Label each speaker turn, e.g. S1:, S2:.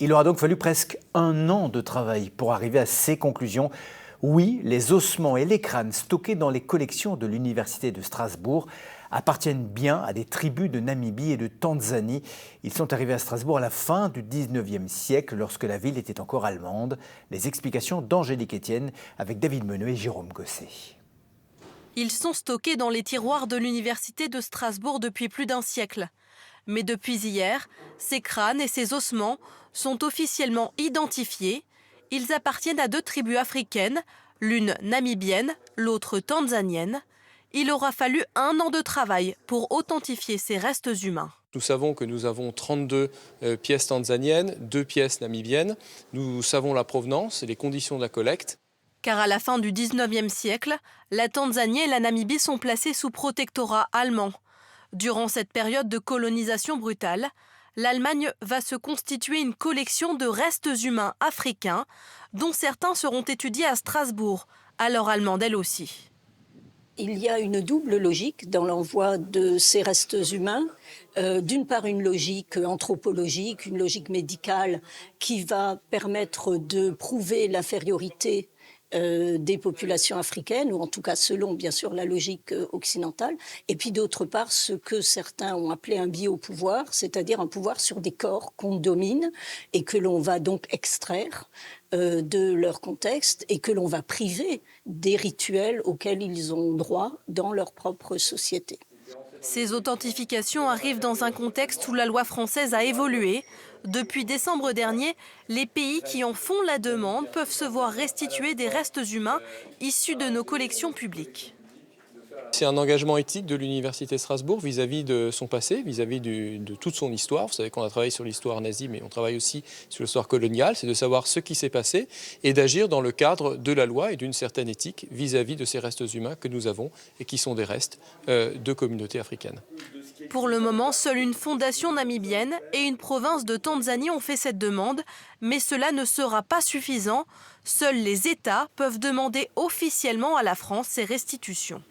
S1: Il aura donc fallu presque 1 an de travail pour arriver à ces conclusions. Oui, les ossements et les crânes stockés dans les collections de l'Université de Strasbourg appartiennent bien à des tribus de Namibie et de Tanzanie. Ils sont arrivés à Strasbourg à la fin du 19e siècle, lorsque la ville était encore allemande. Les explications d'Angélique Etienne avec David Meneux et Jérôme Gosset.
S2: Ils sont stockés dans les tiroirs de l'Université de Strasbourg depuis plus d'1 siècle. Mais depuis hier, ces crânes et ces ossements sont officiellement identifiés. Ils appartiennent à 2 tribus africaines, l'une namibienne, l'autre tanzanienne. Il aura fallu 1 an de travail pour authentifier ces restes humains.
S3: Nous savons que nous avons 32 pièces tanzaniennes, 2 pièces namibiennes. Nous savons la provenance et les conditions de la collecte.
S2: Car à la fin du 19e siècle, la Tanzanie et la Namibie sont placées sous protectorat allemand. Durant cette période de colonisation brutale, l'Allemagne va se constituer une collection de restes humains africains, dont certains seront étudiés à Strasbourg, alors allemande elle aussi.
S4: Il y a une double logique dans l'envoi de ces restes humains. D'une part, une logique anthropologique, une logique médicale qui va permettre de prouver l'infériorité des populations africaines, ou en tout cas selon bien sûr la logique occidentale, et puis d'autre part ce que certains ont appelé un biopouvoir, c'est-à-dire un pouvoir sur des corps qu'on domine et que l'on va donc extraire de leur contexte et que l'on va priver des rituels auxquels ils ont droit dans leur propre société.
S2: Ces authentifications arrivent dans un contexte où la loi française a évolué. Depuis décembre dernier, les pays qui en font la demande peuvent se voir restituer des restes humains issus de nos collections publiques.
S3: C'est un engagement éthique de l'Université de Strasbourg vis-à-vis de son passé, vis-à-vis de toute son histoire. Vous savez qu'on a travaillé sur l'histoire nazie, mais on travaille aussi sur l'histoire coloniale. C'est de savoir ce qui s'est passé et d'agir dans le cadre de la loi et d'une certaine éthique vis-à-vis de ces restes humains que nous avons et qui sont des restes de communautés africaines.
S2: Pour le moment, seule une fondation namibienne et une province de Tanzanie ont fait cette demande, mais cela ne sera pas suffisant. Seuls les États peuvent demander officiellement à la France ces restitutions.